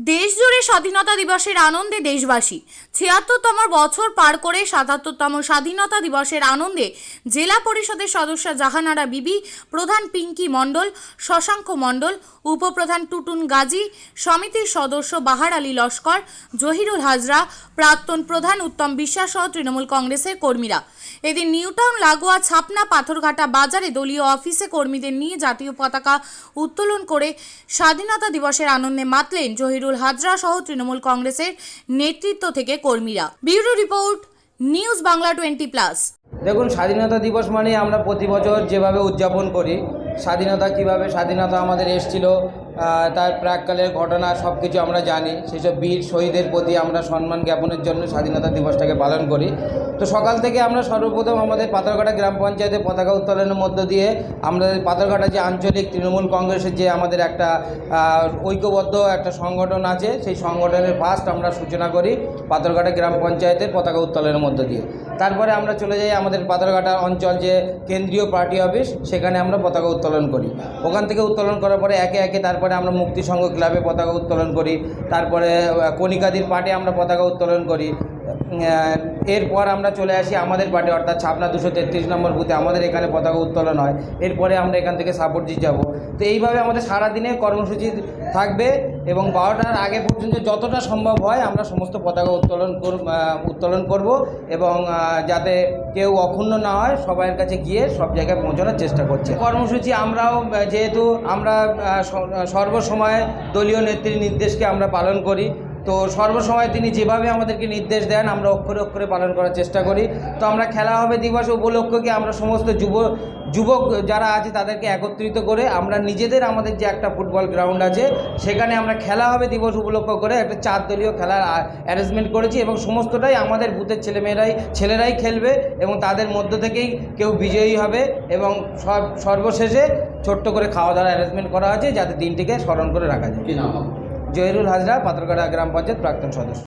দেশজুড়ে স্বাধীনতা দিবসের আনন্দে দেশবাসী। ৭৬তম বছর পার করে ৭৭তম স্বাধীনতা দিবসের আনন্দে জেলা পরিষদের সদস্য জাহানারা বিবি, প্রধান পিঙ্কি মণ্ডল, শশাঙ্ক মণ্ডল, উপপ্রধান টুটুন গাজী, সমিতির সদস্য বাহার আলী লস্কর, জহিরুল হাজরা, প্রাক্তন প্রধান উত্তম বিশ্বাস সহ তৃণমূল কংগ্রেসের কর্মীরা এদিন নিউটাউন লাগোয়া ছাপনা পাথরঘাটা বাজারে দলীয় অফিসে কর্মীদের নিয়ে জাতীয় পতাকা উত্তোলন করে স্বাধীনতা দিবসের আনন্দে মাতলেন জহিরুল হাজরা সহ তৃণমূল কংগ্রেসের নেতৃত্ব থেকে কর্মীরা। Bureau report, news Bangla 20+। দেখুন, স্বাধীনতা দিবস মানে আমরা প্রতি বছর যেভাবে উদযাপন করি, স্বাধীনতা আমাদের এসেছিল, তার প্রাককালের ঘটনা সব কিছু আমরা জানি। সেসব বীর শহীদের প্রতি আমরা সম্মান জ্ঞাপনের জন্য স্বাধীনতা দিবসটাকে পালন করি। তো সকাল থেকে আমরা সর্বপ্রথম আমাদের পাথরঘাটা গ্রাম পঞ্চায়েতে পতাকা উত্তোলনের মধ্য দিয়ে আমাদের পাথরঘাটা যে আঞ্চলিক তৃণমূল কংগ্রেসের যে আমাদের একটা ঐক্যবদ্ধ একটা সংগঠন আছে, সেই সংগঠনের ফার্স্ট আমরা সূচনা করি পাথরঘাটা গ্রাম পঞ্চায়েতের পতাকা উত্তোলনের মধ্য দিয়ে। তারপরে আমরা চলে যাই আমাদের পাথরঘাটা অঞ্চল যে কেন্দ্রীয় পার্টি অফিস, সেখানে আমরা পতাকা উত্তোলন করি। ওখান থেকে উত্তোলন করার পরে একে একে তারপরে আমরা মুক্তি সংঘ ক্লাবে পতাকা উত্তোলন করি, তারপরে কণিকাদির পাটে আমরা পতাকা উত্তোলন করি। এরপর আমরা চলে আসি আমাদের পার্টি, অর্থাৎ ছাপনা 233 নম্বর বুথে আমাদের এখানে পতাকা উত্তোলন হয়। এরপরে আমরা এখান থেকে সাপোর্ট দিয়ে যাব। তো এইভাবে আমাদের সারাদিনে কর্মসূচি থাকবে এবং 12টার আগে পর্যন্ত যতটা সম্ভব হয় আমরা সমস্ত পতাকা উত্তোলন করব এবং যাতে কেউ অক্ষুণ্ণ না হয়, সবার কাছে গিয়ে সব জায়গায় পৌঁছানোর চেষ্টা করছে। কর্মসূচি আমরাও যেহেতু আমরা সর্বসময় দলীয় নেত্রীর নির্দেশকে আমরা পালন করি, তো সর্বসময় তিনি যেভাবে আমাদেরকে নির্দেশ দেন আমরা অক্ষরে অক্ষরে পালন করার চেষ্টা করি। তো আমরা খেলা হবে দিবস উপলক্ষে আমরা সমস্ত যুবক যারা আছে তাদেরকে একত্রিত করে আমরা নিজেদের আমাদের যে একটা ফুটবল গ্রাউন্ড আছে, সেখানে আমরা খেলা হবে দিবস উপলক্ষ করে একটা 4 দলীয় খেলার অ্যারেঞ্জমেন্ট করেছি এবং সমস্তটাই আমাদের বুথের ছেলেরাই খেলবে এবং তাদের মধ্য থেকেই কেউ বিজয়ী হবে এবং সর্বশেষে ছোট্ট করে খাওয়া দাওয়ার অ্যারেঞ্জমেন্ট করা আছে যাতে দিনটিকে স্মরণ করে রাখা যায়। কি নাম? জহিরুল হাজরা, পাথরঘাটা গ্রাম পঞ্চায়েত প্রাক্তন সদস্য।